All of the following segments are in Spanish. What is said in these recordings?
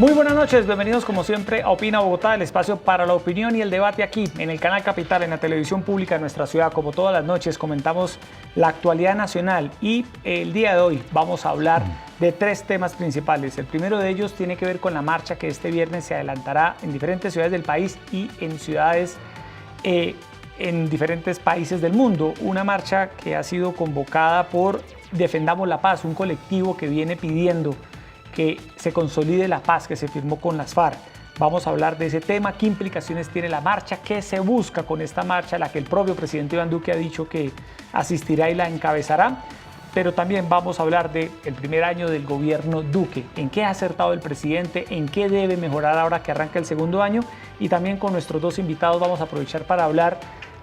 Muy buenas noches, bienvenidos como siempre a Opina Bogotá, el espacio para la opinión y el debate aquí en el Canal Capital, en la televisión pública de nuestra ciudad. Como todas las noches comentamos la actualidad nacional y el día de hoy vamos a hablar de tres temas principales. El primero de ellos tiene que ver con la marcha que este viernes se adelantará en diferentes ciudades del país y en ciudades en diferentes países del mundo. Una marcha que ha sido convocada por Defendamos la Paz, un colectivo que viene pidiendo que se consolide la paz que se firmó con las FARC. Vamos a hablar de ese tema, qué implicaciones tiene la marcha, qué se busca con esta marcha, a la que el propio presidente Iván Duque ha dicho que asistirá y la encabezará. Pero también vamos a hablar del primer año del gobierno Duque, en qué ha acertado el presidente, en qué debe mejorar ahora que arranca el segundo año. Y también con nuestros dos invitados vamos a aprovechar para hablar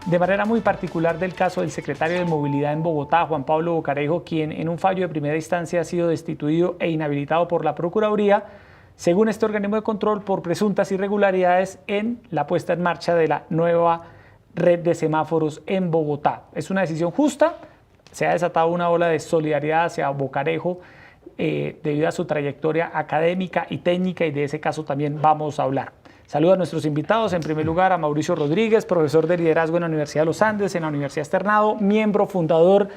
de manera muy particular del caso del secretario de Movilidad en Bogotá, Juan Pablo Bocarejo, quien en un fallo de primera instancia ha sido destituido e inhabilitado por la Procuraduría, según este organismo de control, por presuntas irregularidades en la puesta en marcha de la nueva red de semáforos en Bogotá. Es una decisión justa, se ha desatado una ola de solidaridad hacia Bocarejo debido a su trayectoria académica y técnica, y de ese caso también vamos a hablar. Saludo a nuestros invitados, en primer lugar a Mauricio Rodríguez, profesor de liderazgo en la Universidad de los Andes, en la Universidad Externado, miembro fundador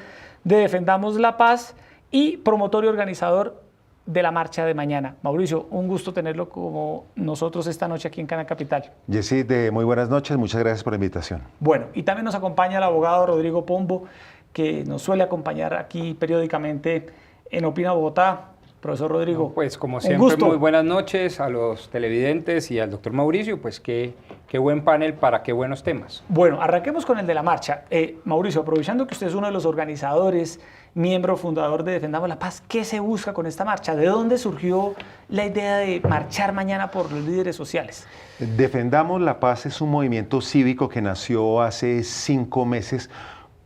de Defendamos la Paz y promotor y organizador de la marcha de mañana. Mauricio, un gusto tenerlo como nosotros esta noche aquí en Canal Capital. Yesid, muy buenas noches, muchas gracias por la invitación. Bueno, y también nos acompaña el abogado Rodrigo Pombo, que nos suele acompañar aquí periódicamente en Opina Bogotá. Profesor Rodrigo, pues como siempre, muy buenas noches a los televidentes y al doctor Mauricio, pues qué buen panel para qué buenos temas. Bueno, arranquemos con el de la marcha. Mauricio, aprovechando que usted es uno de los organizadores, miembro fundador de Defendamos la Paz, ¿qué se busca con esta marcha? ¿De dónde surgió la idea de marchar mañana por los líderes sociales? Defendamos la Paz es un movimiento cívico que nació hace 5 meses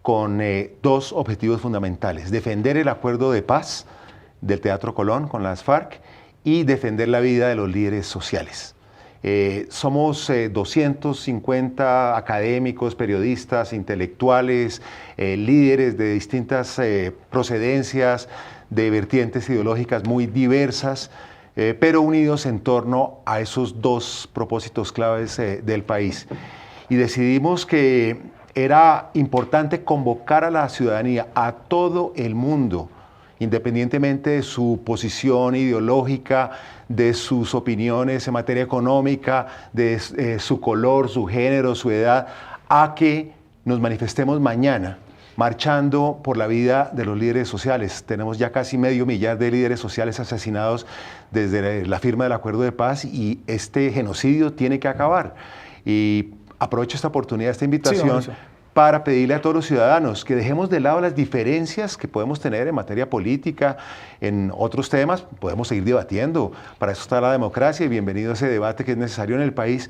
con dos objetivos fundamentales: defender el acuerdo de paz del Teatro Colón con las FARC y defender la vida de los líderes sociales. Somos 250 académicos, periodistas, intelectuales, líderes de distintas procedencias, de vertientes ideológicas muy diversas, pero unidos en torno a esos dos propósitos claves del país. Y decidimos que era importante convocar a la ciudadanía, a todo el mundo, independientemente de su posición ideológica, de sus opiniones en materia económica, de su color, su género, su edad, a que nos manifestemos mañana marchando por la vida de los líderes sociales. Tenemos ya casi 500 000 de líderes sociales asesinados desde la firma del acuerdo de paz, y este genocidio tiene que acabar. Y aprovecho esta oportunidad, esta invitación, para pedirle a todos los ciudadanos que dejemos de lado las diferencias que podemos tener en materia política, en otros temas. Podemos seguir debatiendo, para eso está la democracia, y bienvenido a ese debate que es necesario en el país,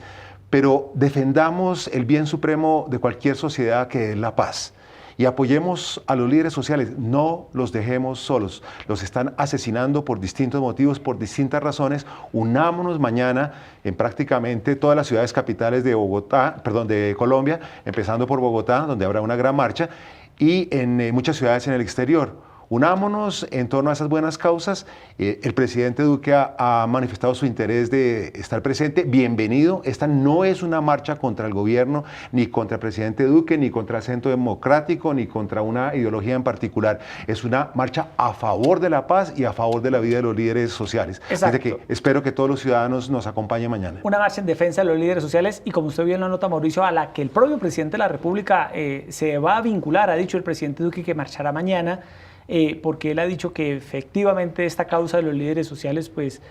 pero defendamos el bien supremo de cualquier sociedad, que es la paz. Y apoyemos a los líderes sociales, no los dejemos solos. Los están asesinando por distintos motivos, por distintas razones. Unámonos mañana en prácticamente todas las ciudades capitales de de Colombia, empezando por Bogotá, donde habrá una gran marcha, y en muchas ciudades en el exterior. Unámonos en torno a esas buenas causas. El presidente Duque ha manifestado su interés de estar presente. Bienvenido. Esta no es una marcha contra el gobierno, ni contra el presidente Duque, ni contra el Centro Democrático, ni contra una ideología en particular. Es una marcha a favor de la paz y a favor de la vida de los líderes sociales. Así que espero que todos los ciudadanos nos acompañen mañana. Una marcha en defensa de los líderes sociales, y como usted bien lo nota, Mauricio, a la que el propio presidente de la República se va a vincular. Ha dicho el presidente Duque que marchará mañana, porque él ha dicho que efectivamente esta causa de los líderes sociales, pues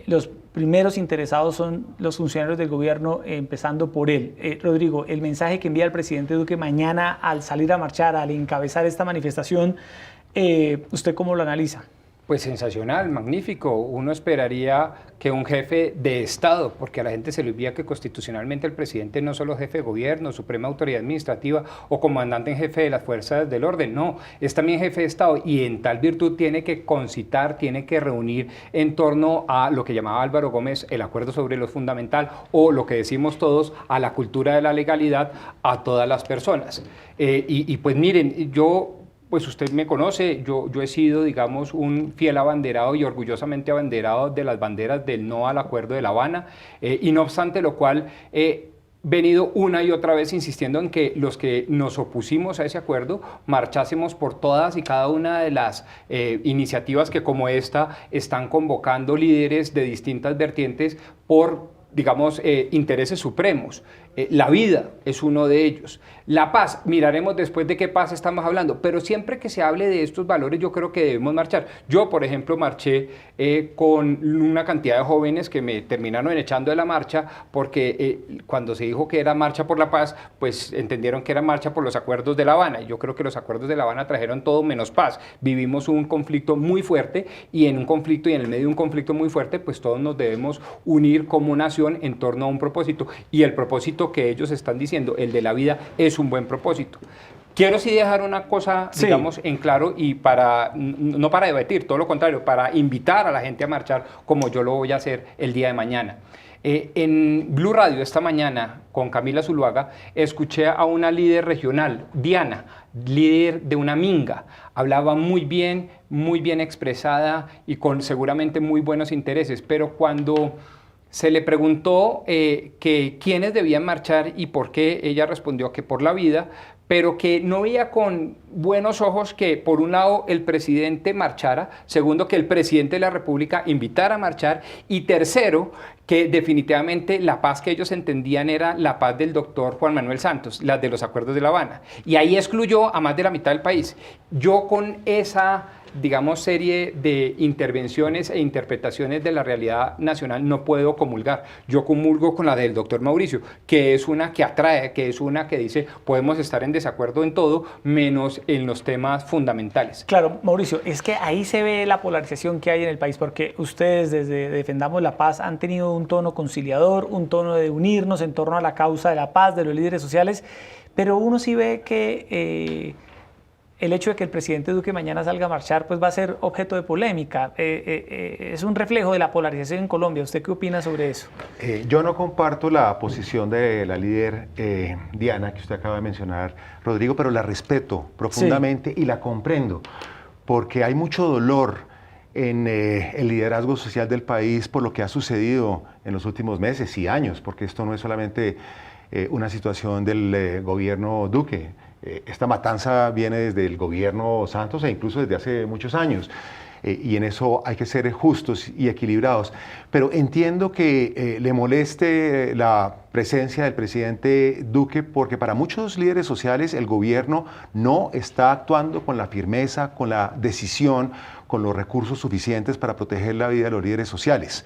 los primeros interesados son los funcionarios del gobierno, empezando por él. Rodrigo, el mensaje que envía el presidente Duque mañana al salir a marchar, al encabezar esta manifestación, ¿usted cómo lo analiza? Pues sensacional, magnífico. Uno esperaría que un jefe de Estado, porque a la gente se le olvida que constitucionalmente el presidente no solo es jefe de gobierno, suprema autoridad administrativa o comandante en jefe de las fuerzas del orden, no, es también jefe de Estado, y en tal virtud tiene que concitar, tiene que reunir en torno a lo que llamaba Álvaro Gómez el acuerdo sobre lo fundamental, o lo que decimos todos, a la cultura de la legalidad, a todas las personas. Y pues miren, yo pues usted me conoce, yo he sido, digamos, un fiel abanderado y orgullosamente abanderado de las banderas del no al Acuerdo de La Habana, y no obstante lo cual he venido una y otra vez insistiendo en que los que nos opusimos a ese acuerdo marchásemos por todas y cada una de las iniciativas que como esta están convocando líderes de distintas vertientes por, digamos, intereses supremos. La vida es uno de ellos. La paz, miraremos después de qué paz estamos hablando, pero siempre que se hable de estos valores yo creo que debemos marchar. Yo, por ejemplo, marché con una cantidad de jóvenes que me terminaron echando de la marcha porque cuando se dijo que era marcha por la paz, pues entendieron que era marcha por los acuerdos de La Habana. Y yo creo que los acuerdos de La Habana trajeron todo menos paz. Vivimos un conflicto muy fuerte y en un conflicto y en el medio de un conflicto muy fuerte, pues todos nos debemos unir como nación en torno a un propósito. Y el propósito que ellos están diciendo, el de la vida, es un buen propósito. Quiero sí dejar una cosa, digamos, en claro y no para debatir, todo lo contrario, para invitar a la gente a marchar como yo lo voy a hacer el día de mañana. En Blue Radio esta mañana, con Camila Zuluaga, escuché a una líder regional, Diana, líder de una minga. Hablaba muy bien expresada y con seguramente muy buenos intereses, pero cuando se le preguntó que quiénes debían marchar y por qué, ella respondió que por la vida, pero que no veía con buenos ojos que, por un lado, el presidente marchara, segundo, que el presidente de la República invitara a marchar, y tercero, que definitivamente la paz que ellos entendían era la paz del doctor Juan Manuel Santos, la de los acuerdos de La Habana. Y ahí excluyó a más de la mitad del país. Yo con esa, digamos, serie de intervenciones e interpretaciones de la realidad nacional no puedo comulgar. Yo comulgo con la del doctor Mauricio, que es una que atrae, que es una que dice podemos estar en desacuerdo en todo, menos en los temas fundamentales. Claro, Mauricio, es que ahí se ve la polarización que hay en el país, porque ustedes desde Defendamos la Paz han tenido un tono conciliador, un tono de unirnos en torno a la causa de la paz, de los líderes sociales, pero uno sí ve que el hecho de que el presidente Duque mañana salga a marchar pues va a ser objeto de polémica. Es un reflejo de la polarización en Colombia. ¿Usted qué opina sobre eso? Yo no comparto la posición de la líder Diana, que usted acaba de mencionar, Rodrigo, pero la respeto profundamente y la comprendo, porque hay mucho dolor en el liderazgo social del país por lo que ha sucedido en los últimos meses y años, porque esto no es solamente una situación del gobierno Duque. Esta matanza viene desde el gobierno Santos e incluso desde hace muchos años. Y en eso hay que ser justos y equilibrados. Pero entiendo que le moleste la presencia del presidente Duque porque para muchos líderes sociales el gobierno no está actuando con la firmeza, con la decisión, con los recursos suficientes para proteger la vida de los líderes sociales.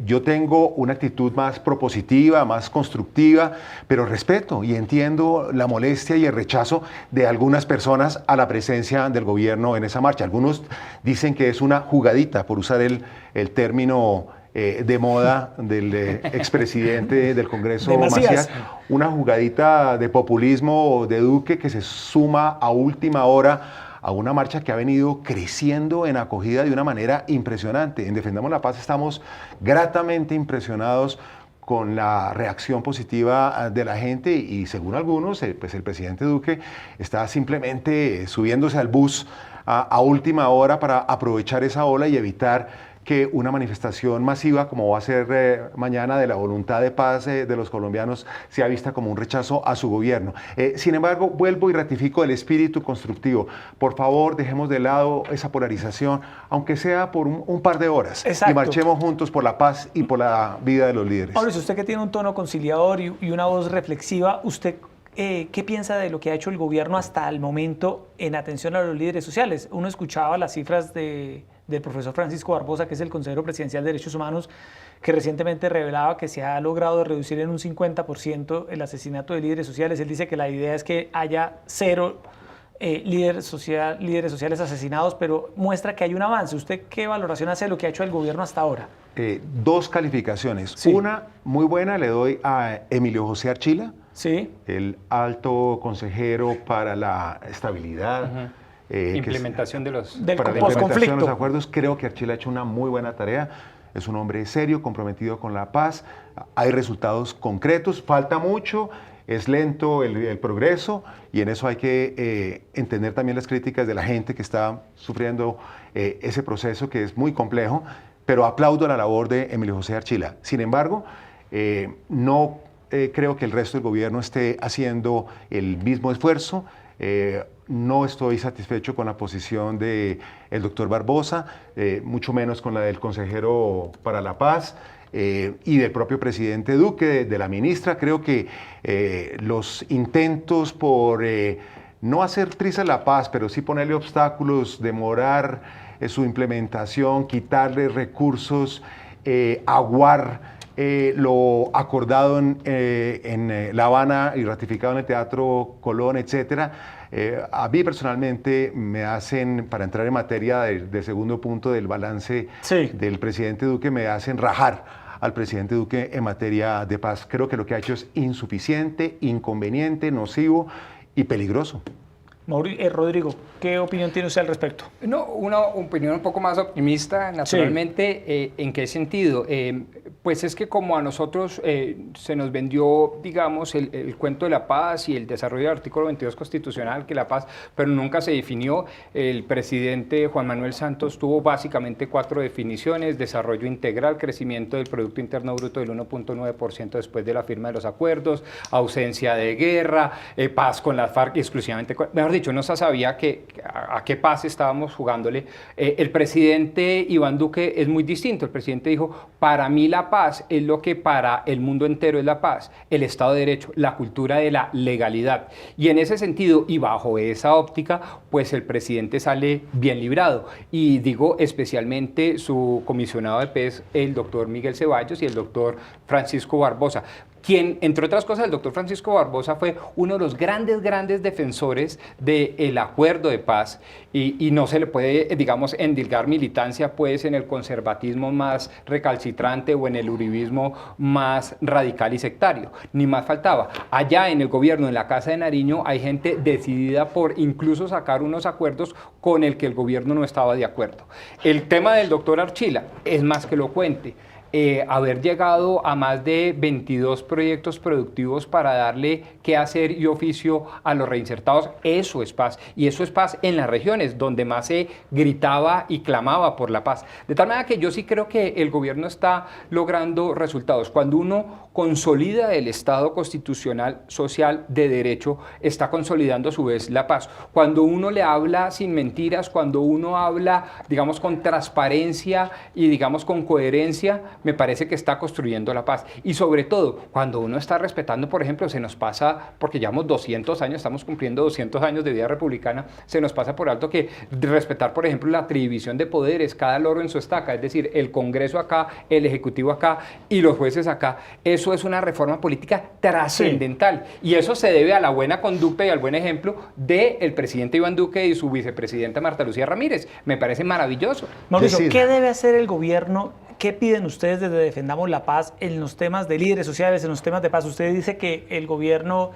Yo tengo una actitud más propositiva, más constructiva, pero respeto y entiendo la molestia y el rechazo de algunas personas a la presencia del gobierno en esa marcha. Algunos dicen que es una jugadita, por usar el término de moda del expresidente del Congreso, Macías, una jugadita de populismo de Duque que se suma a última hora a una marcha que ha venido creciendo en acogida de una manera impresionante. En Defendamos la Paz estamos gratamente impresionados con la reacción positiva de la gente y según algunos, pues el presidente Duque está simplemente subiéndose al bus a última hora para aprovechar esa ola y evitar que una manifestación masiva, como va a ser mañana, de la voluntad de paz de los colombianos, sea vista como un rechazo a su gobierno. Sin embargo, vuelvo y ratifico el espíritu constructivo. Por favor, dejemos de lado esa polarización, aunque sea por un par de horas. Exacto. Y marchemos juntos por la paz y por la vida de los líderes. Mauricio, usted que tiene un tono conciliador y una voz reflexiva, ¿usted qué piensa de lo que ha hecho el gobierno hasta el momento en atención a los líderes sociales? Uno escuchaba las cifras del profesor Francisco Barbosa, que es el consejero presidencial de Derechos Humanos, que recientemente revelaba que se ha logrado reducir en un 50% el asesinato de líderes sociales. Él dice que la idea es que haya 0 líderes sociales asesinados, pero muestra que hay un avance. ¿Usted qué valoración hace de lo que ha hecho el gobierno hasta ahora? 2 calificaciones. Sí. Una muy buena le doy a Emilio José Archila, sí, el alto consejero para la estabilidad. Implementación de los... Para la implementación de los acuerdos. Creo que Archila ha hecho una muy buena tarea. Es un hombre serio, comprometido con la paz. Hay resultados concretos. Falta mucho. es lento el progreso y en eso hay que entender también las críticas de la gente que está sufriendo ese proceso que es muy complejo, pero aplaudo la labor de Emilio José Archila. Sin embargo, no creo que el resto del gobierno esté haciendo el mismo esfuerzo. No estoy satisfecho con la posición del doctor Barbosa, mucho menos con la del consejero para la paz y del propio presidente Duque, de la ministra. Creo que los intentos por no hacer trizas la paz, pero sí ponerle obstáculos, demorar su implementación, quitarle recursos, aguar lo acordado en La Habana y ratificado en el Teatro Colón, etcétera, a mí personalmente me hacen, para entrar en materia del segundo punto del balance del presidente Duque, me hacen rajar al presidente Duque en materia de paz. Creo que lo que ha hecho es insuficiente, inconveniente, nocivo y peligroso. Rodrigo, ¿qué opinión tiene usted al respecto? No, una opinión un poco más optimista, naturalmente. Sí. ¿En qué sentido? Pues es que como a nosotros se nos vendió, digamos, el cuento de la paz y el desarrollo del artículo 22 constitucional, que la paz, pero nunca se definió. El presidente Juan Manuel Santos tuvo básicamente 4 definiciones: desarrollo integral, crecimiento del Producto Interno Bruto del 1.9% después de la firma de los acuerdos, ausencia de guerra, paz con las FARC exclusivamente, mejor dicho, no se sabía a qué paz estábamos jugándole. El presidente Iván Duque es muy distinto. El presidente dijo: para mí la paz es lo que para el mundo entero es la paz, el Estado de Derecho, la cultura de la legalidad. Y en ese sentido y bajo esa óptica, pues el presidente sale bien librado. Y digo especialmente su comisionado de paz, el doctor Miguel Ceballos, y el doctor Francisco Barbosa, quien, entre otras cosas, el doctor Francisco Barbosa fue uno de los grandes defensores del acuerdo de paz y no se le puede, digamos, endilgar militancia pues en el conservatismo más recalcitrante o en el uribismo más radical y sectario, ni más faltaba. Allá en el gobierno, en la Casa de Nariño, hay gente decidida por incluso sacar unos acuerdos con el que el gobierno no estaba de acuerdo. El tema del doctor Archila es más que elocuente. Haber llegado a más de 22 proyectos productivos para darle qué hacer y oficio a los reinsertados, eso es paz. Y eso es paz en las regiones donde más se gritaba y clamaba por la paz. De tal manera que yo sí creo que el gobierno está logrando resultados. Cuando uno consolida el Estado constitucional, social, de derecho, está consolidando a su vez la paz. Cuando uno le habla sin mentiras, cuando uno habla, digamos, con transparencia y, digamos, con coherencia, me parece que está construyendo la paz. Y sobre todo, cuando uno está respetando, por ejemplo, se nos pasa, porque llevamos 200 años, estamos cumpliendo 200 años de vida republicana, se nos pasa por alto que respetar, por ejemplo, la división de poderes, cada loro en su estaca, es decir, el Congreso acá, el Ejecutivo acá y los jueces acá. Eso es una reforma política trascendental. Sí. Y eso se debe a la buena conducta y al buen ejemplo del presidente Iván Duque y su vicepresidenta Marta Lucía Ramírez. Me parece maravilloso. Mauricio, ¿qué debe hacer el gobierno? ¿Qué piden ustedes desde Defendamos la Paz en los temas de líderes sociales, en los temas de paz? Usted dice que el gobierno,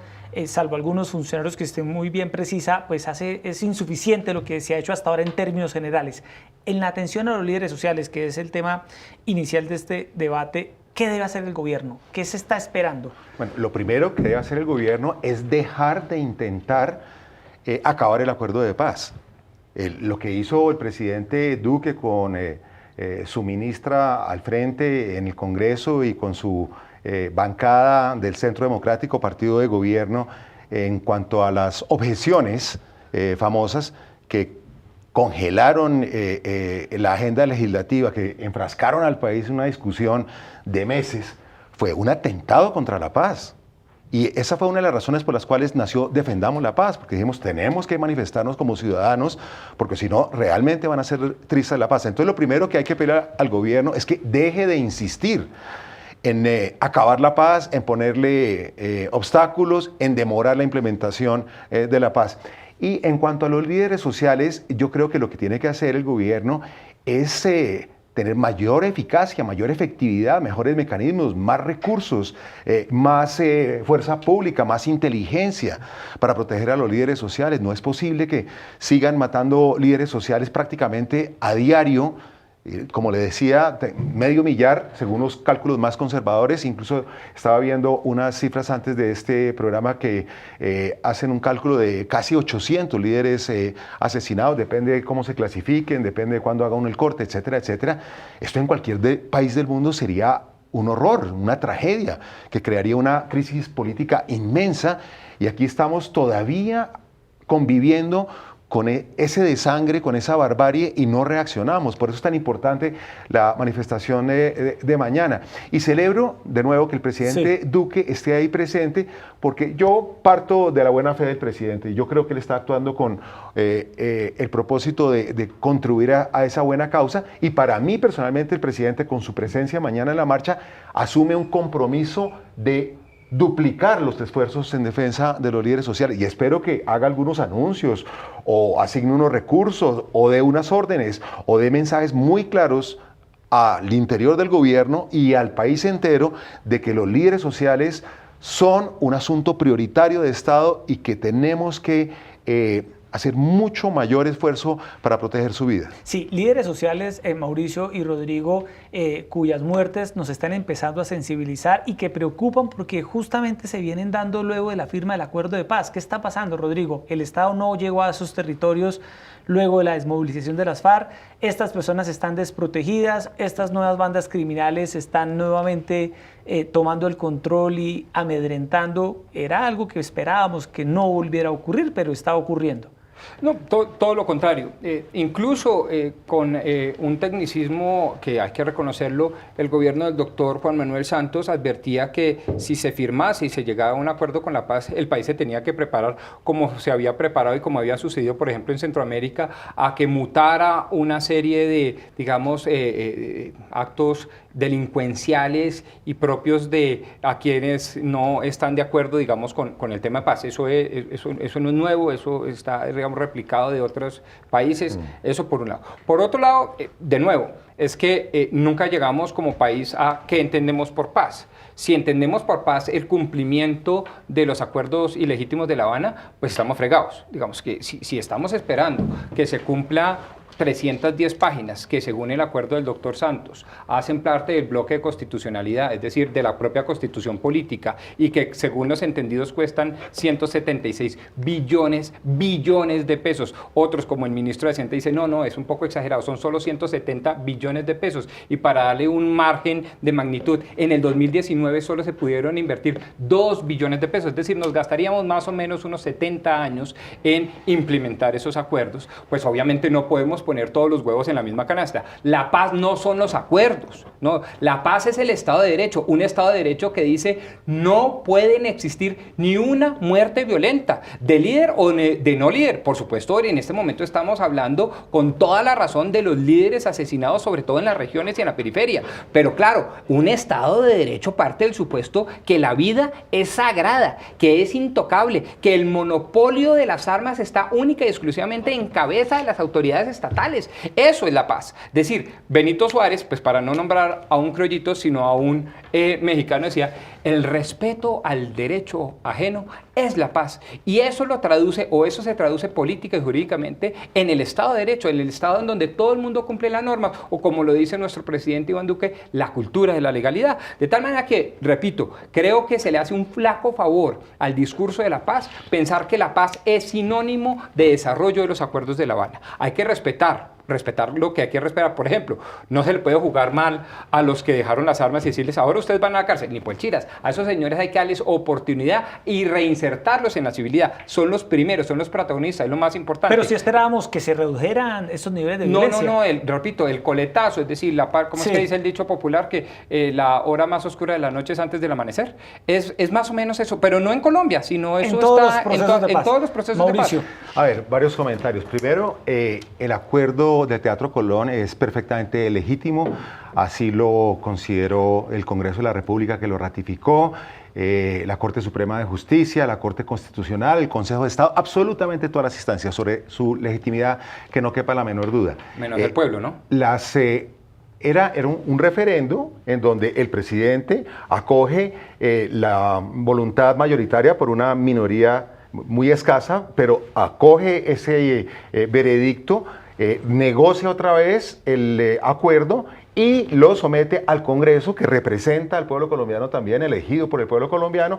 salvo algunos funcionarios que estén muy bien precisa, pues es insuficiente lo que se ha hecho hasta ahora en términos generales. En la atención a los líderes sociales, que es el tema inicial de este debate, ¿qué debe hacer el gobierno? ¿Qué se está esperando? Bueno, lo primero que debe hacer el gobierno es dejar de intentar acabar el acuerdo de paz. Lo que hizo el presidente Duque con su ministra al frente en el Congreso y con su bancada del Centro Democrático, partido de gobierno, en cuanto a las objeciones famosas que congelaron la agenda legislativa, que enfrascaron al país en una discusión de meses, fue un atentado contra la paz. Y esa fue una de las razones por las cuales nació Defendamos la Paz, porque dijimos, tenemos que manifestarnos como ciudadanos, porque si no, realmente van a ser trizas la paz. Entonces, lo primero que hay que pedir al gobierno es que deje de insistir en acabar la paz, en ponerle obstáculos, en demorar la implementación de la paz. Y en cuanto a los líderes sociales, yo creo que lo que tiene que hacer el gobierno es tener mayor eficacia, mayor efectividad, mejores mecanismos, más recursos, más fuerza pública, más inteligencia para proteger a los líderes sociales. No es posible que sigan matando líderes sociales prácticamente a diario Como le decía, medio millar, según los cálculos más conservadores. Incluso estaba viendo unas cifras antes de este programa que hacen un cálculo de casi 800 líderes asesinados, depende de cómo se clasifiquen, depende de cuándo haga uno el corte, etcétera, etcétera. Esto en cualquier país del mundo sería un horror, una tragedia, que crearía una crisis política inmensa, y aquí estamos todavía conviviendo con ese desangre, con esa barbarie, y no reaccionamos. Por eso es tan importante la manifestación de mañana. Y celebro de nuevo que el presidente Duque esté ahí presente, porque yo parto de la buena fe del presidente, y yo creo que él está actuando con el propósito de contribuir a esa buena causa. Y para mí personalmente, el presidente, con su presencia mañana en la marcha, asume un compromiso de duplicar los esfuerzos en defensa de los líderes sociales, y espero que haga algunos anuncios o asigne unos recursos o dé unas órdenes o dé mensajes muy claros al interior del gobierno y al país entero de que los líderes sociales son un asunto prioritario de Estado y que tenemos que hacer mucho mayor esfuerzo para proteger su vida. Sí, líderes sociales, Mauricio y Rodrigo, cuyas muertes nos están empezando a sensibilizar y que preocupan porque justamente se vienen dando luego de la firma del acuerdo de paz. ¿Qué está pasando, Rodrigo? El Estado no llegó a esos territorios luego de la desmovilización de las FARC. Estas personas están desprotegidas, estas nuevas bandas criminales están nuevamente tomando el control y amedrentando. Era algo que esperábamos que no volviera a ocurrir, pero está ocurriendo. No, todo lo contrario. Incluso con un tecnicismo que hay que reconocerlo, el gobierno del doctor Juan Manuel Santos advertía que si se firmase y se llegaba a un acuerdo con la paz, el país se tenía que preparar como se había preparado y como había sucedido, por ejemplo, en Centroamérica, a que mutara una serie de, digamos, actos delincuenciales y propios de a quienes no están de acuerdo, digamos, con el tema de paz. Eso no es nuevo, eso está, digamos, replicado de otros países, eso por un lado. Por otro lado, de nuevo, es que nunca llegamos como país a qué entendemos por paz. Si entendemos por paz el cumplimiento de los acuerdos ilegítimos de La Habana, pues estamos fregados. Digamos que si estamos esperando que se cumpla 310 páginas que, según el acuerdo del doctor Santos, hacen parte del bloque de constitucionalidad, es decir, de la propia constitución política, y que, según los entendidos, cuestan 176 billones de pesos. Otros, como el ministro de Hacienda, dicen, no, es un poco exagerado, son solo 170 billones de pesos. Y para darle un margen de magnitud, en el 2019 solo se pudieron invertir 2 billones de pesos, es decir, nos gastaríamos más o menos unos 70 años en implementar esos acuerdos. Pues obviamente no podemos poner todos los huevos en la misma canasta. La paz no son los acuerdos, no. La paz es el Estado de Derecho, un Estado de Derecho que dice no pueden existir ni una muerte violenta, de líder o de no líder. Por supuesto, en este momento estamos hablando con toda la razón de los líderes asesinados, sobre todo en las regiones y en la periferia. Pero claro, un Estado de Derecho parte del supuesto que la vida es sagrada, que es intocable, que el monopolio de las armas está única y exclusivamente en cabeza de las autoridades estatales. Eso es la paz. Es decir, Benito Juárez, pues para no nombrar a un criollito, sino a un mexicano, decía, el respeto al derecho ajeno es la paz. Y eso lo traduce, o eso se traduce política y jurídicamente en el Estado de Derecho, en el Estado en donde todo el mundo cumple la norma, o como lo dice nuestro presidente Iván Duque, la cultura de la legalidad. De tal manera que, repito, creo que se le hace un flaco favor al discurso de la paz pensar que la paz es sinónimo de desarrollo de los acuerdos de La Habana. Hay que respetar lo que hay que respetar. Por ejemplo, no se le puede jugar mal a los que dejaron las armas y decirles, ahora ustedes van a la cárcel, ni por chiras. A esos señores hay que darles oportunidad y reinsertarlos en la civilidad. Son los primeros, son los protagonistas, es lo más importante. Pero si esperábamos que se redujeran esos niveles de violencia. No, repito, el coletazo, es decir, ¿cómo es que dice el dicho popular? Que la hora más oscura de la noche es antes del amanecer. Es más o menos eso, pero no en Colombia, sino eso está en todos los procesos de paz. A ver, varios comentarios. Primero, el acuerdo del Teatro Colón es perfectamente legítimo, así lo consideró el Congreso de la República, que lo ratificó, la Corte Suprema de Justicia, la Corte Constitucional, el Consejo de Estado, absolutamente todas las instancias sobre su legitimidad, que no quepa la menor duda. Menos el pueblo, ¿no? Era un referendo en donde el presidente acoge la voluntad mayoritaria por una minoría muy escasa, pero acoge ese veredicto negocia otra vez el acuerdo y lo somete al Congreso, que representa al pueblo colombiano también, elegido por el pueblo colombiano.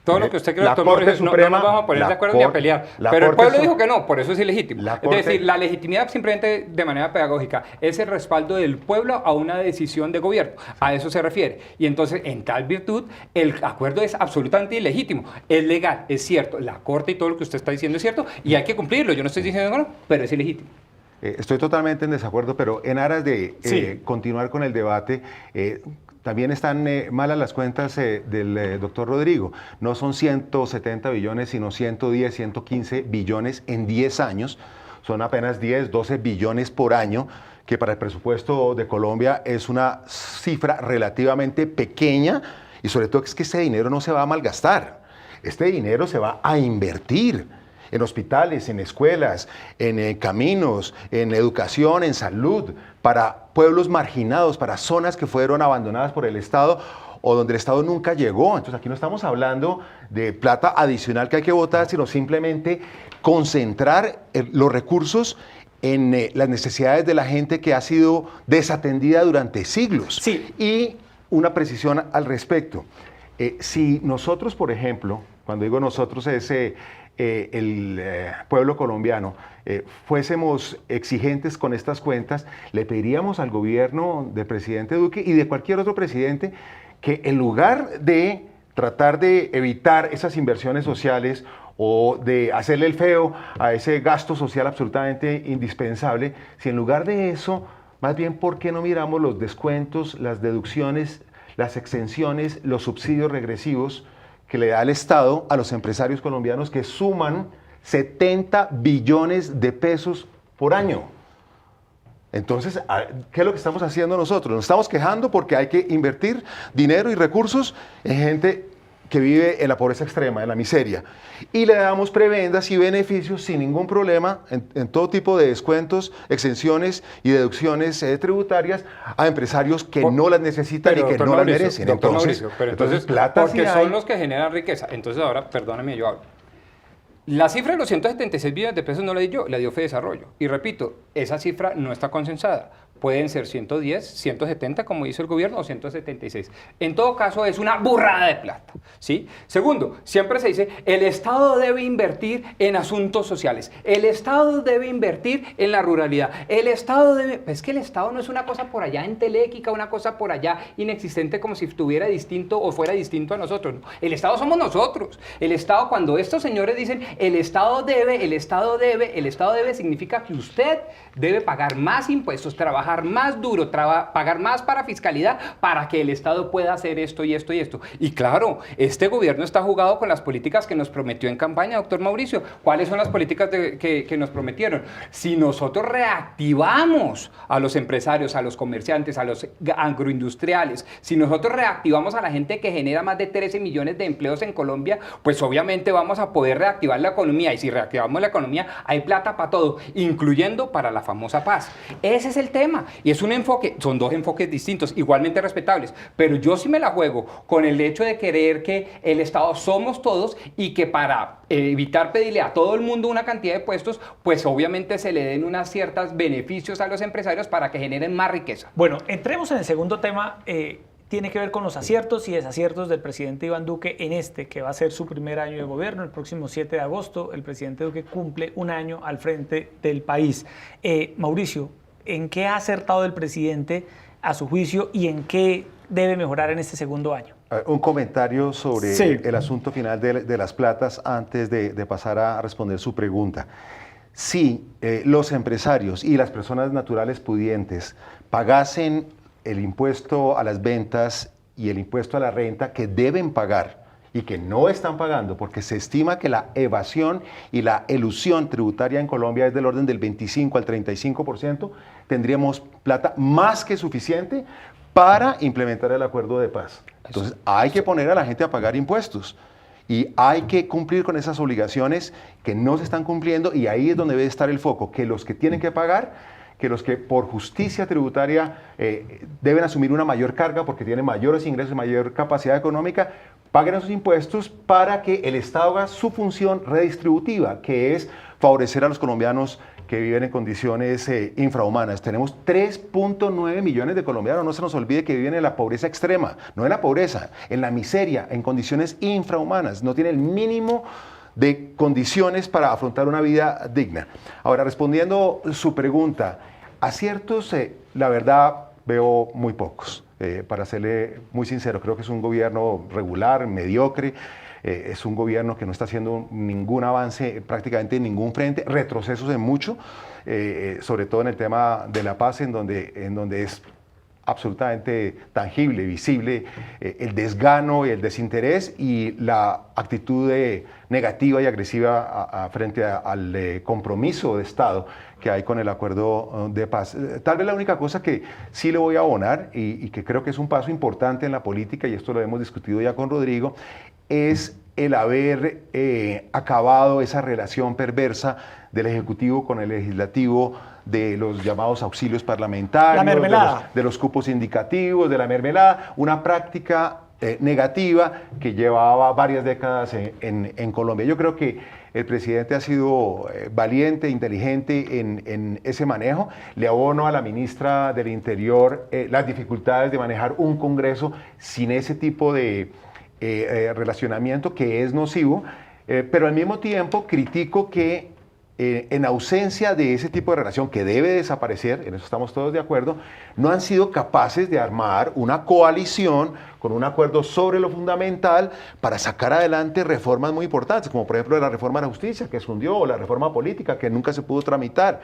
Todo lo que usted cree, doctor Corte Mauricio, Suprema, no nos vamos a poner de acuerdo ni a pelear. Pero el pueblo dijo que no, por eso es ilegítimo. Es decir, la legitimidad simplemente de manera pedagógica es el respaldo del pueblo a una decisión de gobierno. A eso se refiere. Y entonces, en tal virtud, el acuerdo es absolutamente ilegítimo. Es legal, es cierto. La Corte y todo lo que usted está diciendo es cierto y hay que cumplirlo. Yo no estoy diciendo que no, pero es ilegítimo. Estoy totalmente en desacuerdo, pero en aras de continuar con el debate, también están malas las cuentas del doctor Rodrigo. No son 170 billones, sino 110, 115 billones en 10 años. Son apenas 10, 12 billones por año, que para el presupuesto de Colombia es una cifra relativamente pequeña, y sobre todo es que este dinero no se va a malgastar. Este dinero se va a invertir en hospitales, en escuelas, en caminos, en educación, en salud, para pueblos marginados, para zonas que fueron abandonadas por el Estado o donde el Estado nunca llegó. Entonces aquí no estamos hablando de plata adicional que hay que botar, sino simplemente concentrar los recursos en las necesidades de la gente que ha sido desatendida durante siglos. Sí. Y una precisión al respecto. Si nosotros, por ejemplo, cuando digo nosotros es el pueblo colombiano, fuésemos exigentes con estas cuentas, le pediríamos al gobierno del presidente Duque y de cualquier otro presidente que en lugar de tratar de evitar esas inversiones sociales o de hacerle el feo a ese gasto social absolutamente indispensable, si en lugar de eso, más bien, ¿por qué no miramos los descuentos, las deducciones, las exenciones, los subsidios regresivos que le da el Estado a los empresarios colombianos, que suman 70 billones de pesos por año? Entonces, ¿qué es lo que estamos haciendo nosotros? Nos estamos quejando porque hay que invertir dinero y recursos en gente que vive en la pobreza extrema, en la miseria. Y le damos prebendas y beneficios sin ningún problema en todo tipo de descuentos, exenciones y deducciones tributarias a empresarios que no las necesitan y que no las merecen. Entonces, plata porque sí son los que generan riqueza. Entonces ahora, perdóname, yo hablo. La cifra de los 176 billones de pesos no la di yo, la dio Fedesarrollo. Y repito, esa cifra no está consensada. Pueden ser 110, 170, como dice el gobierno, o 176. En todo caso, es una burrada de plata, ¿sí? Segundo, siempre se dice, el Estado debe invertir en asuntos sociales. El Estado debe invertir en la ruralidad. El Estado debe... Es que el Estado no es una cosa por allá entelequica, una cosa por allá inexistente como si estuviera distinto o fuera distinto a nosotros. El Estado somos nosotros. El Estado, cuando estos señores dicen, el Estado debe, el Estado debe, el Estado debe, significa que usted debe pagar más impuestos, trabajar más duro, pagar más para fiscalidad para que el Estado pueda hacer esto y esto y esto. Y claro, este gobierno está jugado con las políticas que nos prometió en campaña, doctor Mauricio. ¿Cuáles son las políticas que nos prometieron? Si nosotros reactivamos a los empresarios, a los comerciantes, a los agroindustriales, si nosotros reactivamos a la gente que genera más de 13 millones de empleos en Colombia, pues obviamente vamos a poder reactivar la economía. Y si reactivamos la economía, hay plata para todo, incluyendo para la famosa paz. Ese es el tema. Y es un enfoque, son dos enfoques distintos, igualmente respetables, pero yo sí me la juego con el hecho de querer que el Estado somos todos y que para evitar pedirle a todo el mundo una cantidad de puestos, pues obviamente se le den unas ciertos beneficios a los empresarios para que generen más riqueza. Bueno, entremos en el segundo tema. Tiene que ver con los aciertos y desaciertos del presidente Iván Duque en este, que va a ser su primer año de gobierno. El próximo 7 de agosto, el presidente Duque cumple un año al frente del país. Mauricio, ¿en qué ha acertado el presidente a su juicio y en qué debe mejorar en este segundo año? Un comentario sobre el asunto final de las platas antes de pasar a responder su pregunta. Si los empresarios y las personas naturales pudientes pagasen el impuesto a las ventas y el impuesto a la renta que deben pagar y que no están pagando, porque se estima que la evasión y la elusión tributaria en Colombia es del orden del 25 al 35%, tendríamos plata más que suficiente para implementar el acuerdo de paz. Entonces hay que poner a la gente a pagar impuestos y hay que cumplir con esas obligaciones que no se están cumpliendo, y ahí es donde debe estar el foco, que los que tienen que pagar, que los que por justicia tributaria deben asumir una mayor carga porque tienen mayores ingresos, mayor capacidad económica, paguen esos impuestos para que el Estado haga su función redistributiva, que es favorecer a los colombianos que viven en condiciones infrahumanas. Tenemos 3.9 millones de colombianos, no se nos olvide que viven en la pobreza extrema, no en la pobreza, en la miseria, en condiciones infrahumanas, no tienen el mínimo de condiciones para afrontar una vida digna. Ahora, respondiendo su pregunta, aciertos, la verdad, veo muy pocos. Para serle muy sincero, creo que es un gobierno regular, mediocre, es un gobierno que no está haciendo ningún avance prácticamente en ningún frente, retrocesos en mucho, sobre todo en el tema de la paz, en donde es absolutamente tangible, visible, el desgano y el desinterés y la actitud negativa y agresiva frente al compromiso de Estado que hay con el acuerdo de paz. Tal vez la única cosa que sí le voy a abonar y que creo que es un paso importante en la política, y esto lo hemos discutido ya con Rodrigo, es el haber acabado esa relación perversa del Ejecutivo con el Legislativo, de los llamados auxilios parlamentarios, la mermelada, de los cupos indicativos, de la mermelada, una práctica negativa que llevaba varias décadas en Colombia. Yo creo que el presidente ha sido valiente, inteligente en ese manejo. Le abono a la ministra del Interior las dificultades de manejar un Congreso sin ese tipo de relacionamiento que es nocivo, pero al mismo tiempo critico que en ausencia de ese tipo de relación que debe desaparecer, en eso estamos todos de acuerdo, no han sido capaces de armar una coalición con un acuerdo sobre lo fundamental para sacar adelante reformas muy importantes, como por ejemplo la reforma de la justicia que se hundió, o la reforma política que nunca se pudo tramitar.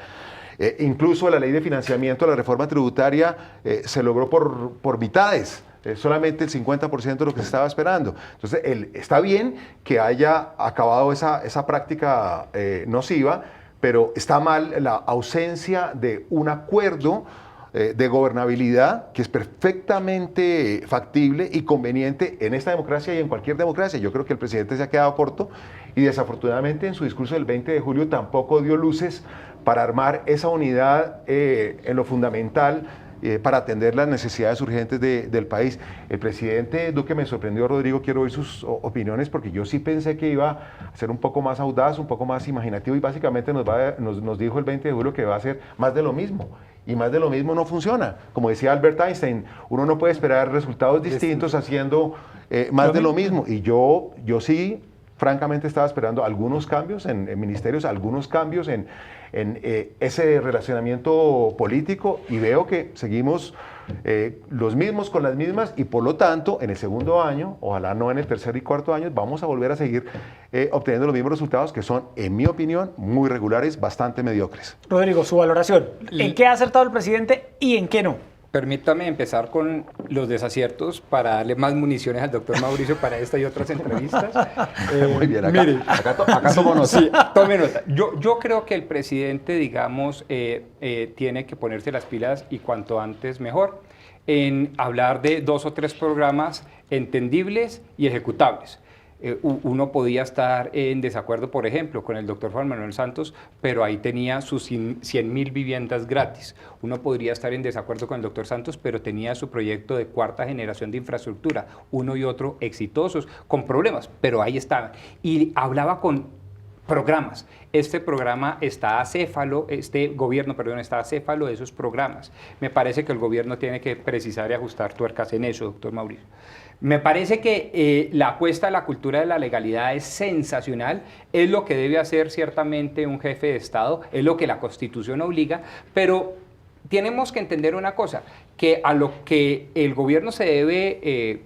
Incluso la ley de financiamiento, la reforma tributaria, se logró por mitades. Solamente el 50% de lo que se estaba esperando. Entonces, está bien que haya acabado esa práctica nociva, pero está mal la ausencia de un acuerdo de gobernabilidad que es perfectamente factible y conveniente en esta democracia y en cualquier democracia. Yo creo que el presidente se ha quedado corto y desafortunadamente en su discurso del 20 de julio tampoco dio luces para armar esa unidad en lo fundamental para atender las necesidades urgentes del país. El presidente Duque me sorprendió, Rodrigo, quiero oír sus opiniones, porque yo sí pensé que iba a ser un poco más audaz, un poco más imaginativo, y básicamente nos dijo el 20 de julio que va a ser más de lo mismo. Y más de lo mismo no funciona. Como decía Albert Einstein, uno no puede esperar resultados distintos haciendo más de lo mismo. Y yo sí, francamente, estaba esperando algunos cambios en ministerios, algunos cambios en ese relacionamiento político, y veo que seguimos los mismos con las mismas, y por lo tanto en el segundo año, ojalá no en el tercer y cuarto año, vamos a volver a seguir obteniendo los mismos resultados que son, en mi opinión, muy regulares, bastante mediocres. Rodrigo, su valoración. ¿En qué ha acertado el presidente y en qué no? Permítame empezar con los desaciertos para darle más municiones al doctor Mauricio para esta y otras entrevistas. Muy bien, acá tomo nota. Sí, tome nota. Yo creo que el presidente, digamos, tiene que ponerse las pilas, y cuanto antes mejor, en hablar de 2 o 3 programas entendibles y ejecutables. Uno podía estar en desacuerdo, por ejemplo, con el doctor Juan Manuel Santos, pero ahí tenía sus 100.000 viviendas gratis. Uno podría estar en desacuerdo con el doctor Santos, pero tenía su proyecto de 4ª generación de infraestructura, uno y otro exitosos, con problemas, pero ahí estaban. Y hablaba con programas. Este programa está acéfalo, este gobierno, perdón, está acéfalo de esos programas. Me parece que el gobierno tiene que precisar y ajustar tuercas en eso, doctor Mauricio. Me parece que la apuesta a la cultura de la legalidad es sensacional, es lo que debe hacer ciertamente un jefe de Estado, es lo que la Constitución obliga, pero tenemos que entender una cosa, que a lo que el gobierno se debe,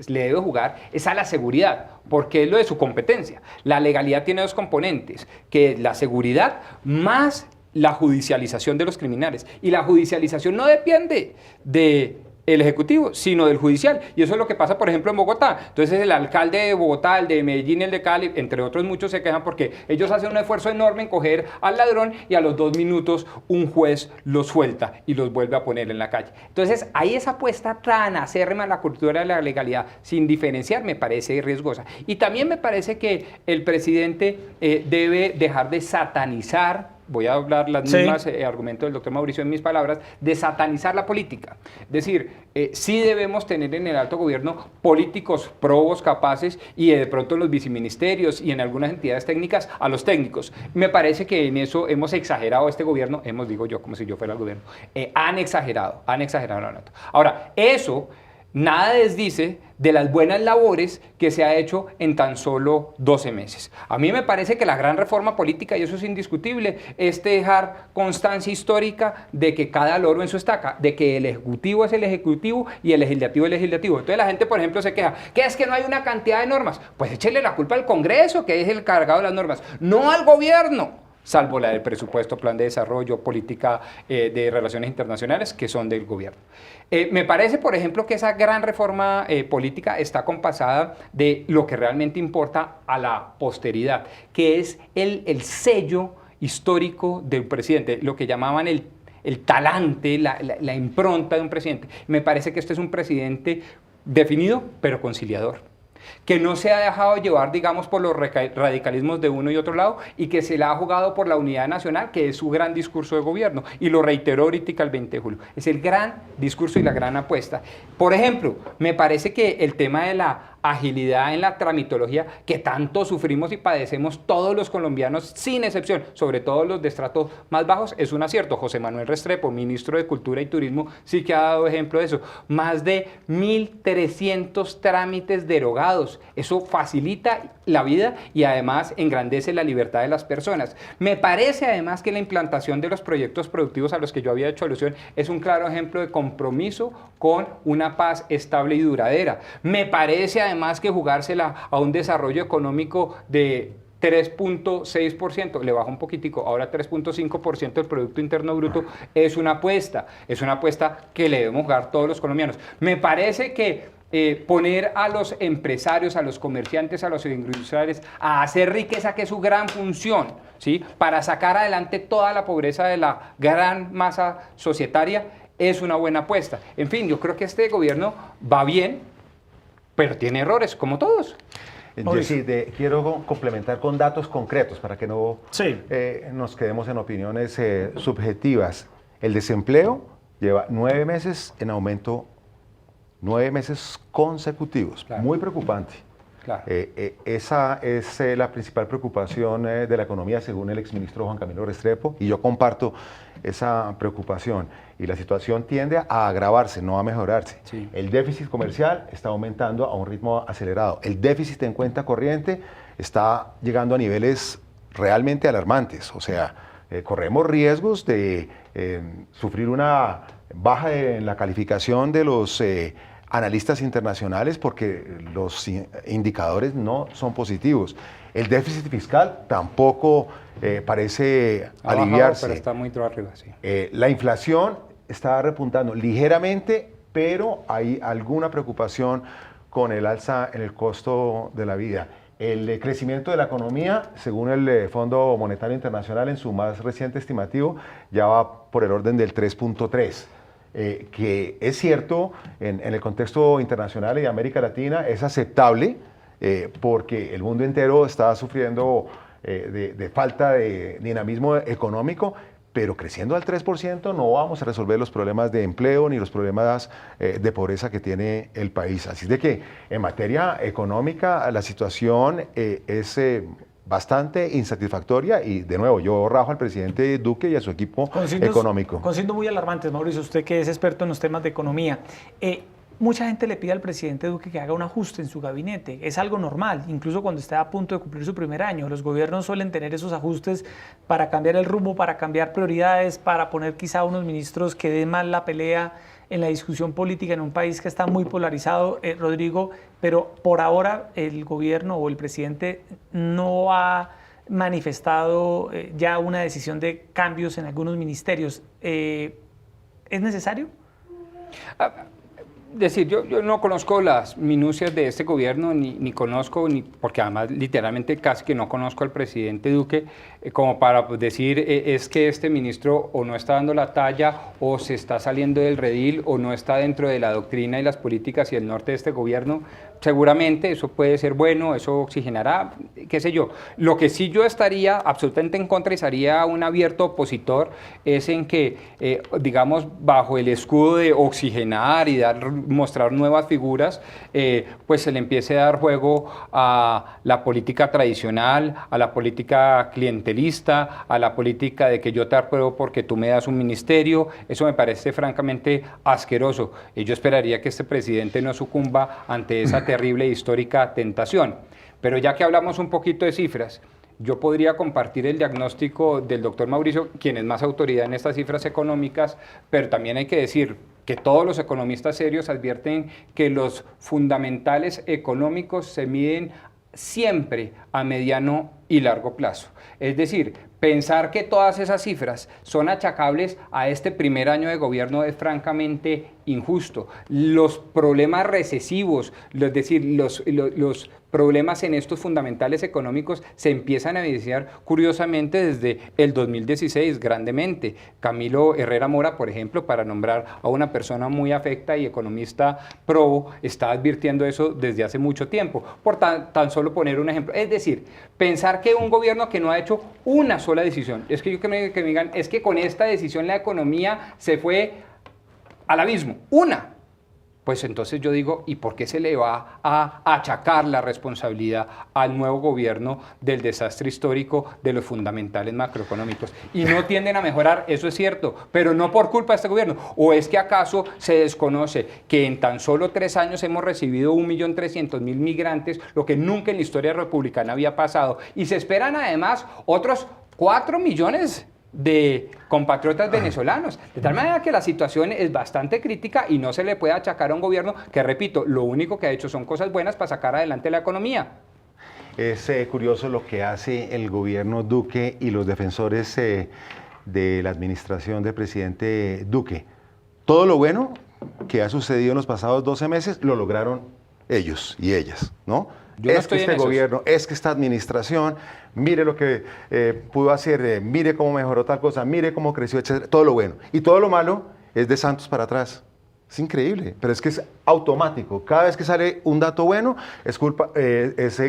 le debe jugar es a la seguridad, porque es lo de su competencia. La legalidad tiene 2 componentes, que es la seguridad más la judicialización de los criminales, y la judicialización no depende de el Ejecutivo, sino del Judicial. Y eso es lo que pasa, por ejemplo, en Bogotá. Entonces el alcalde de Bogotá, el de Medellín, el de Cali, entre otros muchos, se quejan porque ellos hacen un esfuerzo enorme en coger al ladrón y a los 2 minutos un juez los suelta y los vuelve a poner en la calle. Entonces ahí esa apuesta tan acérrima a la cultura de la legalidad, sin diferenciar, me parece riesgosa. Y también me parece que el presidente debe dejar de satanizar voy a hablar las Sí. mismas argumentos del doctor Mauricio en mis palabras, de satanizar la política. Es decir, sí debemos tener en el alto gobierno políticos probos, capaces, y de pronto en los viceministerios y en algunas entidades técnicas a los técnicos. Me parece que en eso hemos exagerado este gobierno, digo yo como si yo fuera el gobierno, han exagerado la nota. Ahora, eso nada desdice de las buenas labores que se ha hecho en tan solo 12 meses. A mí me parece que la gran reforma política, y eso es indiscutible, es dejar constancia histórica de que cada loro en su estaca, de que el Ejecutivo es el Ejecutivo y el Legislativo es el Legislativo. Entonces la gente, por ejemplo, se queja, que es que no hay una cantidad de normas. Pues échele la culpa al Congreso, que es el cargado de las normas, no al gobierno, salvo la del presupuesto, plan de desarrollo, política de relaciones internacionales, que son del gobierno. Me parece, por ejemplo, que esa gran reforma política está compasada de lo que realmente importa a la posteridad, que es el sello histórico de un presidente, lo que llamaban el talante, la impronta de un presidente. Me parece que este es un presidente definido, pero conciliador, que no se ha dejado llevar, digamos, por los radicalismos de uno y otro lado, y que se la ha jugado por la unidad nacional, que es su gran discurso de gobierno, y lo reiteró ahorita el 20 de julio. Es el gran discurso y la gran apuesta. Por ejemplo, me parece que el tema de la agilidad en la tramitología que tanto sufrimos y padecemos todos los colombianos, sin excepción, sobre todo los de estratos más bajos, es un acierto. José Manuel Restrepo, ministro de Cultura y Turismo, sí que ha dado ejemplo de eso. Más de 1.300 trámites derogados. Eso facilita la vida y además engrandece la libertad de las personas. Me parece además que la implantación de los proyectos productivos a los que yo había hecho alusión es un claro ejemplo de compromiso con una paz estable y duradera. Me parece además que jugársela a un desarrollo económico de 3.6%, le baja un poquitico, ahora 3.5% del Producto Interno Bruto, es una apuesta que le debemos jugar todos los colombianos. Me parece que poner a los empresarios, a los comerciantes, a los industriales a hacer riqueza, que es su gran función, ¿sí?, para sacar adelante toda la pobreza de la gran masa societaria, es una buena apuesta. En fin, yo creo que este gobierno va bien, pero tiene errores, como todos. Jessy, quiero complementar con datos concretos para que no Sí. nos quedemos en opiniones subjetivas. El desempleo lleva 9 meses en aumento, 9 meses consecutivos. Claro. Muy preocupante. Claro. Esa es la principal preocupación de la economía, según el exministro Juan Camilo Restrepo, y yo comparto esa preocupación. Y la situación tiende a agravarse, no a mejorarse. Sí. El déficit comercial está aumentando a un ritmo acelerado. El déficit en cuenta corriente está llegando a niveles realmente alarmantes. O sea, corremos riesgos de sufrir una baja en la calificación de los analistas internacionales porque los indicadores no son positivos. El déficit fiscal tampoco parece Ha bajado, aliviarse. pero está muy arriba, sí. La inflación está repuntando ligeramente, pero hay alguna preocupación con el alza en el costo de la vida. El crecimiento de la economía, según el Fondo Monetario Internacional, en su más reciente estimativo, ya va por el orden del 3.3%. Que es cierto, en el contexto internacional y de América Latina es aceptable porque el mundo entero está sufriendo de falta de dinamismo económico, pero creciendo al 3% no vamos a resolver los problemas de empleo ni los problemas de pobreza que tiene el país. Así es de que en materia económica la situación es bastante insatisfactoria y, de nuevo, yo rajo al presidente Duque y a su equipo económico. Con signos muy alarmantes, Mauricio, usted que es experto en los temas de economía. Mucha gente le pide al presidente Duque que haga un ajuste en su gabinete. Es algo normal, incluso cuando está a punto de cumplir su primer año. Los gobiernos suelen tener esos ajustes para cambiar el rumbo, para cambiar prioridades, para poner quizá unos ministros que den más la pelea en la discusión política en un país que está muy polarizado, Rodrigo, pero por ahora el gobierno o el presidente no ha manifestado ya una decisión de cambios en algunos ministerios. ¿Es necesario? decir, yo no conozco las minucias de este gobierno, ni conozco, porque además literalmente casi que no conozco al presidente Duque, como para decir es que este ministro o no está dando la talla o se está saliendo del redil o no está dentro de la doctrina y las políticas y el norte de este gobierno. Seguramente eso puede ser bueno, eso oxigenará, qué sé yo. Lo que sí yo estaría absolutamente en contra y sería un abierto opositor es en que, digamos, bajo el escudo de oxigenar y mostrar nuevas figuras, pues se le empiece a dar juego a la política tradicional, a la política clientelista, a la política de que yo te apruebo porque tú me das un ministerio. Eso me parece francamente asqueroso. Y yo esperaría que este presidente no sucumba ante esa terrible e histórica tentación. Pero ya que hablamos un poquito de cifras, yo podría compartir el diagnóstico del doctor Mauricio, quien es más autoridad en estas cifras económicas, pero también hay que decir que todos los economistas serios advierten que los fundamentales económicos se miden siempre a mediano y largo plazo. Es decir, pensar que todas esas cifras son achacables a este primer año de gobierno es francamente injusto. Los problemas recesivos, es decir, los problemas en estos fundamentales económicos se empiezan a evidenciar curiosamente desde el 2016 grandemente. Camilo Herrera Mora, por ejemplo, para nombrar a una persona muy afecta y economista probo, está advirtiendo eso desde hace mucho tiempo. Por tan solo poner un ejemplo. Es decir, pensar que un gobierno que no ha hecho una sola decisión, es que me digan, es que con esta decisión la economía se fue al abismo, una. Pues entonces yo digo, ¿y por qué se le va a achacar la responsabilidad al nuevo gobierno del desastre histórico de los fundamentales macroeconómicos? Y no tienden a mejorar, eso es cierto, pero no por culpa de este gobierno. ¿O es que acaso se desconoce que en tan solo 3 años hemos recibido 1.300.000 migrantes, lo que nunca en la historia republicana había pasado? Y se esperan además otros 4 millones de compatriotas venezolanos, de tal manera que la situación es bastante crítica y no se le puede achacar a un gobierno que, repito, lo único que ha hecho son cosas buenas para sacar adelante la economía. Es curioso lo que hace el gobierno Duque y los defensores de la administración del presidente Duque. Todo lo bueno que ha sucedido en los pasados 12 meses lo lograron ellos y ellas, ¿no? Es que este gobierno, es que esta administración, mire lo que pudo hacer, mire cómo mejoró tal cosa, mire cómo creció, etcétera, todo lo bueno. Y todo lo malo es de Santos para atrás. Es increíble, pero es que es automático. Cada vez que sale un dato bueno, es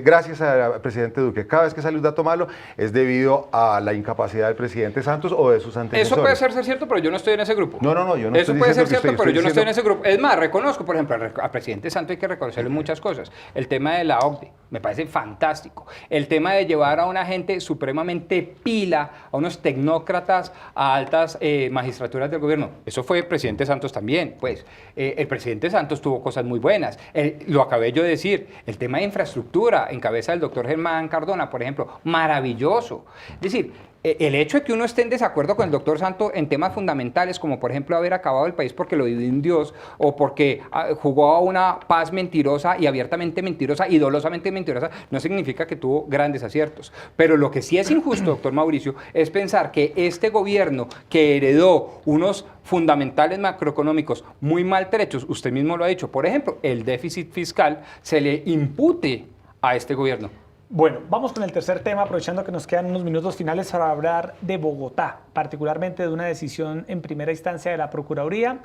gracias al presidente Duque. Cada vez que sale un dato malo, es debido a la incapacidad del presidente Santos o de sus antecesores. Eso puede ser cierto, pero yo no estoy en ese grupo. No, yo no Eso estoy puede ser diciendo cierto, pero yo no estoy en ese grupo. Es más, reconozco, por ejemplo, al presidente Santos hay que reconocerle muchas cosas. El tema de la OCDE, me parece fantástico. El tema de llevar a una gente supremamente pila, a unos tecnócratas, a altas magistraturas del gobierno. Eso fue el presidente Santos también, pues. El presidente Santos tuvo cosas muy buenas. Lo acabé yo de decir, el tema de infraestructura, en cabeza del doctor Germán Cardona, por ejemplo, maravilloso. Es decir, el hecho de que uno esté en desacuerdo con el doctor Santos en temas fundamentales, como por ejemplo haber acabado el país porque lo dividió un Dios, o porque jugó a una paz mentirosa y abiertamente mentirosa y dolosamente mentirosa, no significa que tuvo grandes aciertos. Pero lo que sí es injusto, doctor Mauricio, es pensar que este gobierno que heredó unos fundamentales macroeconómicos muy maltrechos, usted mismo lo ha dicho, por ejemplo, el déficit fiscal, se le impute a este gobierno. Bueno, vamos con el tercer tema, aprovechando que nos quedan unos minutos finales para hablar de Bogotá, particularmente de una decisión en primera instancia de la Procuraduría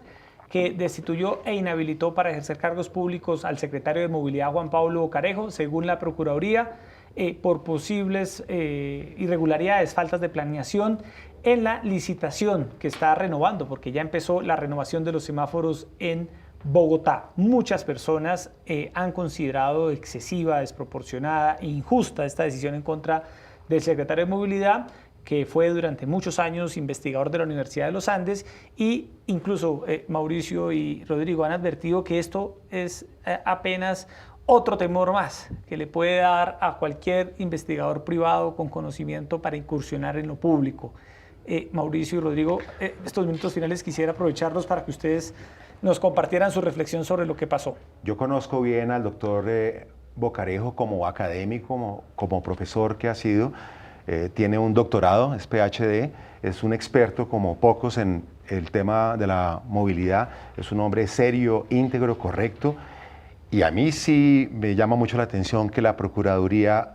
que destituyó e inhabilitó para ejercer cargos públicos al secretario de Movilidad Juan Pablo Carejo, según la Procuraduría, por posibles irregularidades, faltas de planeación en la licitación que está renovando, porque ya empezó la renovación de los semáforos en Bogotá. Muchas personas han considerado excesiva, desproporcionada e injusta esta decisión en contra del secretario de Movilidad, que fue durante muchos años investigador de la Universidad de los Andes, y incluso Mauricio y Rodrigo han advertido que esto es apenas otro temor más que le puede dar a cualquier investigador privado con conocimiento para incursionar en lo público. Mauricio y Rodrigo, estos minutos finales quisiera aprovecharlos para que ustedes nos compartieran su reflexión sobre lo que pasó. Yo conozco bien al doctor Bocarejo como académico, como profesor que ha sido. tiene un doctorado, es PhD, es un experto como pocos en el tema de la movilidad, es un hombre serio, íntegro, correcto, y a mí sí me llama mucho la atención que la Procuraduría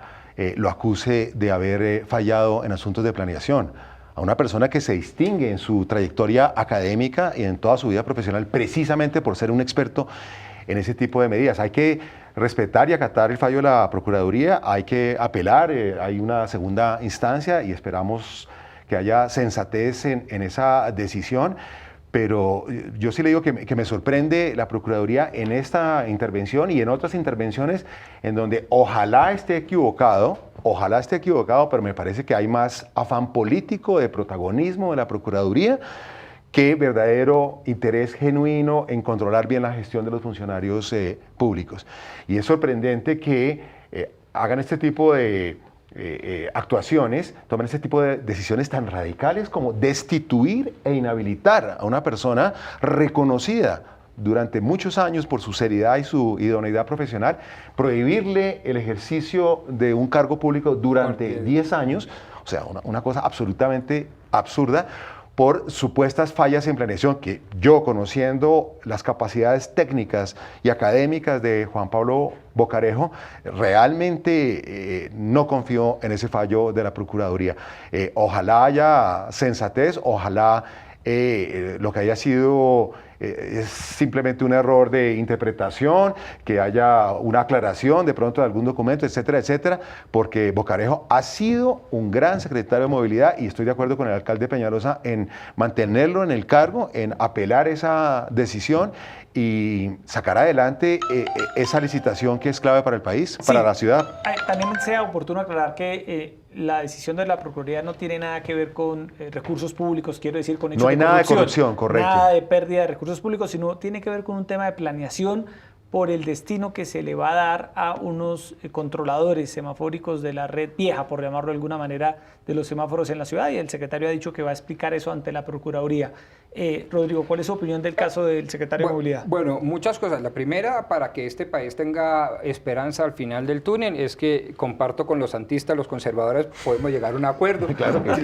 lo acuse de haber fallado en asuntos de planeación. A una persona que se distingue en su trayectoria académica y en toda su vida profesional precisamente por ser un experto en ese tipo de medidas. Hay que respetar y acatar el fallo de la Procuraduría, hay que apelar, hay una segunda instancia y esperamos que haya sensatez en esa decisión, pero yo sí le digo que me sorprende la Procuraduría en esta intervención y en otras intervenciones en donde ojalá esté equivocado, pero me parece que hay más afán político de protagonismo de la Procuraduría que verdadero interés genuino en controlar bien la gestión de los funcionarios públicos. Y es sorprendente que hagan este tipo de actuaciones, tomen este tipo de decisiones tan radicales como destituir e inhabilitar a una persona reconocida durante muchos años por su seriedad y su idoneidad profesional, prohibirle el ejercicio de un cargo público durante 10 años, o sea, una cosa absolutamente absurda, por supuestas fallas en planeación que yo, conociendo las capacidades técnicas y académicas de Juan Pablo Bocarejo, realmente no confío en ese fallo de la Procuraduría. Ojalá haya sensatez, ojalá lo que haya sido es simplemente un error de interpretación, que haya una aclaración de pronto de algún documento, etcétera, etcétera, porque Bocarejo ha sido un gran secretario de movilidad y estoy de acuerdo con el alcalde Peñalosa en mantenerlo en el cargo, en apelar esa decisión y sacar adelante esa licitación que es clave para el país, sí, para la ciudad. También sea oportuno aclarar que la decisión de la Procuraduría no tiene nada que ver con recursos públicos, quiero decir, con hechos de corrupción. No hay nada de corrupción, correcto. Nada de pérdida de recursos públicos, sino tiene que ver con un tema de planeación por el destino que se le va a dar a unos controladores semafóricos de la red vieja, por llamarlo de alguna manera, de los semáforos en la ciudad, y el secretario ha dicho que va a explicar eso ante la Procuraduría. Rodrigo, ¿cuál es su opinión del caso del secretario de Movilidad? Bueno, muchas cosas. La primera, para que este país tenga esperanza al final del túnel, es que comparto con los santistas, los conservadores, podemos llegar a un acuerdo. Claro que sí.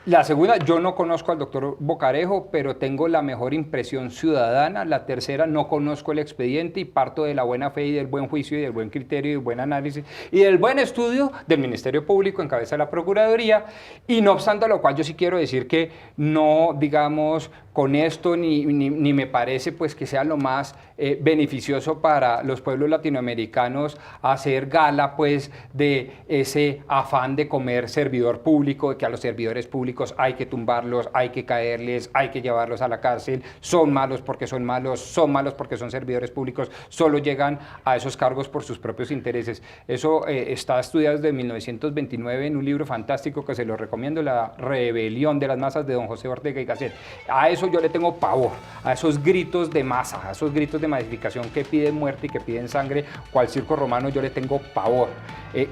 La segunda, yo no conozco al doctor Bocarejo, pero tengo la mejor impresión ciudadana. La tercera, no conozco el expediente y parto de la buena fe y del buen juicio y del buen criterio y del buen análisis y del buen estudio del Ministerio Público en cabeza de la Procuraduría. Y no obstante, a lo cual yo sí quiero decir que no, digamos, con esto ni me parece pues que sea lo más beneficioso para los pueblos latinoamericanos hacer gala pues de ese afán de comer servidor público, de que a los servidores públicos hay que tumbarlos, hay que caerles, hay que llevarlos a la cárcel, son malos porque son malos porque son servidores públicos, solo llegan a esos cargos por sus propios intereses. Eso está estudiado desde 1929 en un libro fantástico que se lo recomiendo, La rebelión de las masas, de don José Ortega y Gasset. A eso yo le tengo pavor, a esos gritos de masa, a esos gritos de masificación que piden muerte y que piden sangre, cual circo romano, yo le tengo pavor.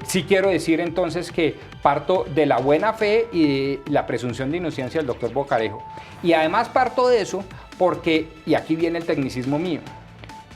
Sí quiero decir entonces que parto de la buena fe y de la presunción de inocencia del doctor Bocarejo. Y además parto de eso porque, y aquí viene el tecnicismo mío,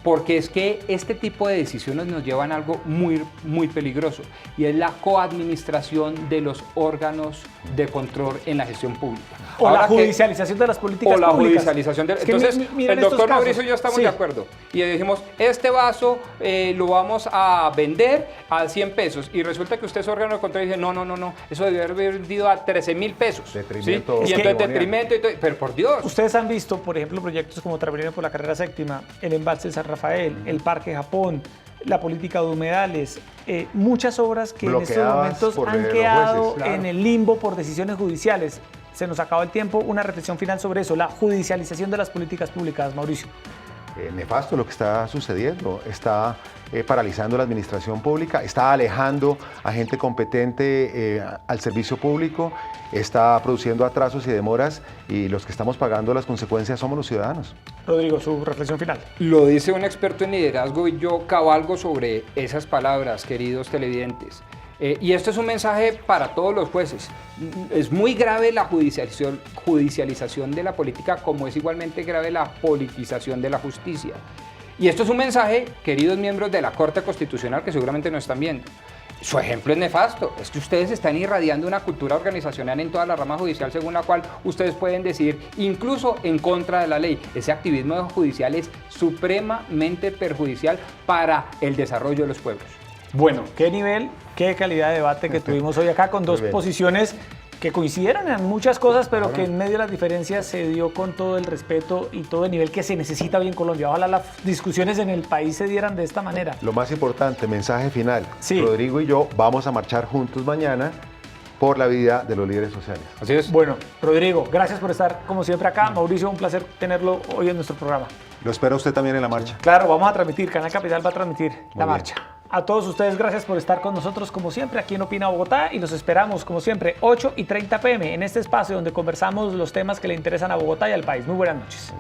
porque es que este tipo de decisiones nos llevan a algo muy, muy peligroso, y es la coadministración de los órganos de control en la gestión pública. O ahora la judicialización de las políticas públicas. O la judicialización de... Entonces, el doctor Mauricio y yo estamos de acuerdo. Y dijimos, este vaso lo vamos a vender a 100 pesos. Y resulta que usted es órgano de control y dice, no, eso debe haber vendido a 13.000 pesos. Detrimento. ¿sí? Y entonces detrimento y todo. Pero por Dios. Ustedes han visto, por ejemplo, proyectos como Transmilenio por la carrera séptima, el embalse de San Rafael, el Parque Japón, la política de humedales, muchas obras que en estos momentos han quedado en el limbo por decisiones judiciales. Se nos acaba el tiempo. Una reflexión final sobre eso, la judicialización de las políticas públicas, Mauricio. Nefasto lo que está sucediendo, está paralizando la administración pública, está alejando a gente competente al servicio público, está produciendo atrasos y demoras, y los que estamos pagando las consecuencias somos los ciudadanos. Rodrigo, su reflexión final. Lo dice un experto en liderazgo y yo cabalgo sobre esas palabras, queridos televidentes. Y esto es un mensaje para todos los jueces. Es muy grave la judicialización de la política, como es igualmente grave la politización de la justicia. Y esto es un mensaje, queridos miembros de la Corte Constitucional, que seguramente nos están viendo. Su ejemplo es nefasto, es que ustedes están irradiando una cultura organizacional en toda la rama judicial según la cual ustedes pueden decidir incluso en contra de la ley. Ese activismo judicial es supremamente perjudicial para el desarrollo de los pueblos. Bueno, qué nivel, qué calidad de debate que tuvimos hoy acá con dos posiciones que coincidieron en muchas cosas, pero que en medio de las diferencias se dio con todo el respeto y todo el nivel que se necesita hoy en Colombia. Ojalá las discusiones en el país se dieran de esta manera. Lo más importante, mensaje final. Sí. Rodrigo y yo vamos a marchar juntos mañana por la vida de los líderes sociales. Así es. Bueno, Rodrigo, gracias por estar como siempre acá. Mauricio, un placer tenerlo hoy en nuestro programa. Lo espera usted también en la marcha. Claro, vamos a transmitir, Canal Capital va a transmitir la bien. marcha. A todos ustedes, gracias por estar con nosotros como siempre aquí en Opina Bogotá y los esperamos como siempre 8:30 p.m. en este espacio donde conversamos los temas que le interesan a Bogotá y al país. Muy buenas noches.